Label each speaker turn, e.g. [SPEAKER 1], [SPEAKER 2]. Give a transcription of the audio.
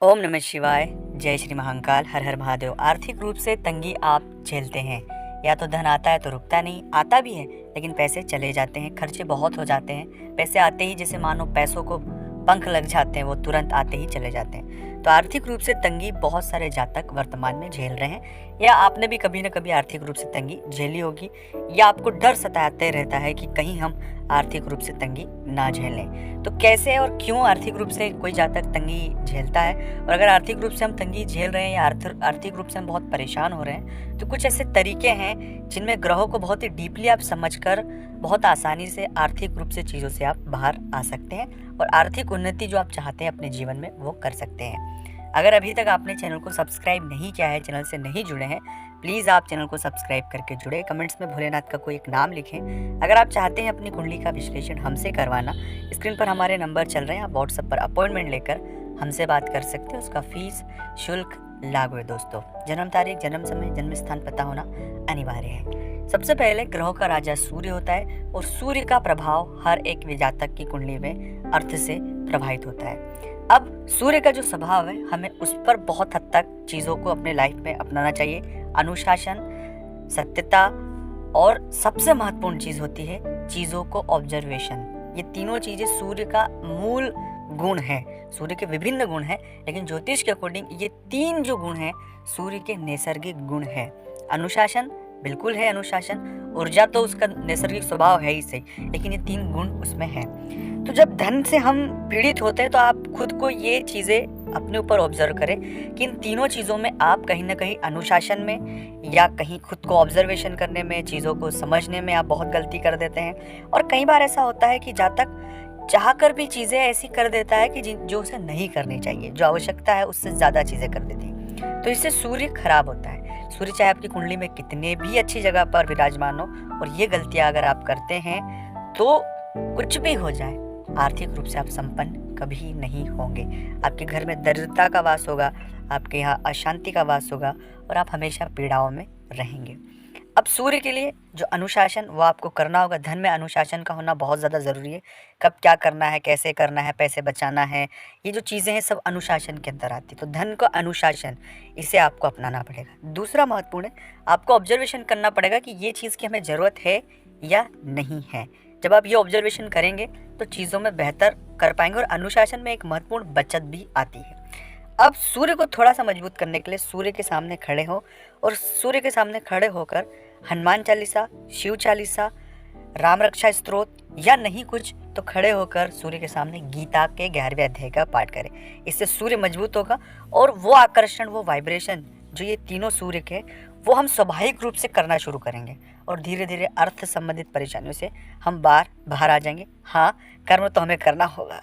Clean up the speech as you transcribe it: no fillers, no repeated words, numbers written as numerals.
[SPEAKER 1] ओम नमः शिवाय। जय श्री महाकाल। हर हर महादेव। आर्थिक रूप से तंगी आप झेलते हैं, या तो धन आता है तो रुकता नहीं, आता भी है लेकिन पैसे चले जाते हैं, खर्चे बहुत हो जाते हैं। पैसे आते ही जैसे मानो पैसों को पंख लग जाते हैं, वो तुरंत आते ही चले जाते हैं। तो आर्थिक रूप से तंगी बहुत सारे जातक वर्तमान में झेल रहे हैं, या आपने भी कभी न कभी आर्थिक रूप से तंगी झेली होगी, या आपको डर सताते रहता है कि कहीं हम आर्थिक रूप से तंगी ना झेलें। तो कैसे और क्यों आर्थिक रूप से कोई जातक तंगी झेलता है, और अगर आर्थिक रूप से हम तंगी झेल रहे हैं या आर्थिक रूप से हम बहुत परेशान हो रहे हैं, तो कुछ ऐसे तरीके हैं जिनमें ग्रहों को बहुत ही डीपली आप समझकर बहुत आसानी से आर्थिक रूप से चीज़ों से आप बाहर आ सकते हैं और आर्थिक उन्नति जो आप चाहते हैं अपने जीवन में वो कर सकते हैं। अगर अभी तक आपने चैनल को सब्सक्राइब नहीं किया है, चैनल से नहीं जुड़े हैं, प्लीज़ आप चैनल को सब्सक्राइब करके जुड़े। कमेंट्स में भोलेनाथ का कोई एक नाम लिखें। अगर आप चाहते हैं अपनी कुंडली का विश्लेषण हमसे करवाना, स्क्रीन पर हमारे नंबर चल रहे हैं, आप व्हाट्सएप पर अपॉइंटमेंट लेकर हमसे बात कर सकते हैं। उसका फीस शुल्क लागू है दोस्तों। जन्म तारीख, जन्म समय, जन्म स्थान पता होना अनिवार्य है। सबसे पहले ग्रहों का राजा सूर्य होता है, और सूर्य का प्रभाव हर एक जातक की कुंडली में अर्थ से प्रभावित होता है। अब सूर्य का जो स्वभाव है, हमें उस पर बहुत हद तक चीज़ों को अपने लाइफ में अपनाना चाहिए। अनुशासन, सत्यता, और सबसे महत्वपूर्ण चीज़ होती है चीज़ों को ऑब्जर्वेशन। ये तीनों चीज़ें सूर्य का मूल गुण है। सूर्य के विभिन्न गुण हैं, लेकिन ज्योतिष के अकॉर्डिंग ये तीन जो गुण हैं सूर्य के नैसर्गिक गुण हैं। अनुशासन बिल्कुल है, अनुशासन, ऊर्जा तो उसका नैसर्गिक स्वभाव है ही सही, लेकिन ये तीन गुण उसमें हैं। तो जब धन से हम पीड़ित होते हैं तो आप खुद को ये चीज़ें अपने ऊपर ऑब्जर्व करें कि इन तीनों चीज़ों में आप कहीं ना कहीं अनुशासन में या कहीं खुद को ऑब्जर्वेशन करने में, चीज़ों को समझने में आप बहुत गलती कर देते हैं। और कई बार ऐसा होता है कि जातक चाह कर भी चीज़ें ऐसी कर देता है कि जो उसे नहीं करनी चाहिए, जो आवश्यकता है उससे ज़्यादा चीज़ें कर देती है। तो इससे सूर्य खराब होता है। सूर्य चाहे आपकी कुंडली में कितने भी अच्छी जगह पर विराजमान हो, और ये गलतियाँ अगर आप करते हैं तो कुछ भी हो जाए, आर्थिक रूप से आप संपन्न कभी नहीं होंगे। आपके घर में दरिद्रता का वास होगा, आपके यहाँ अशांति का वास होगा, और आप हमेशा पीड़ाओं में रहेंगे। अब सूर्य के लिए जो अनुशासन वो आपको करना होगा। धन में अनुशासन का होना बहुत ज़्यादा ज़रूरी है। कब क्या करना है, कैसे करना है, पैसे बचाना है, ये जो चीज़ें हैं सब अनुशासन के अंदर आती है। तो धन का अनुशासन, इसे आपको अपनाना पड़ेगा। दूसरा महत्वपूर्ण है, आपको ऑब्जर्वेशन करना पड़ेगा कि ये चीज़ की हमें ज़रूरत है या नहीं है। जब आप ये ऑब्जर्वेशन करेंगे तो चीज़ों में बेहतर कर पाएंगे, और अनुशासन में एक महत्वपूर्ण बचत भी आती है। अब सूर्य को थोड़ा सा मजबूत करने के लिए सूर्य के सामने खड़े हो, और सूर्य के सामने खड़े होकर हनुमान चालीसा, शिव चालीसा, राम रक्षा स्तोत्र, या नहीं कुछ तो खड़े होकर सूर्य के सामने गीता के 11वें अध्याय का पाठ करें। इससे सूर्य मजबूत होगा, और वो आकर्षण, वो वाइब्रेशन जो ये तीनों सूर्य के, वो हम स्वाभाविक रूप से करना शुरू करेंगे, और धीरे धीरे अर्थ संबंधित परेशानियों से हम बाहर आ जाएंगे। हाँ, कर्म तो हमें करना होगा।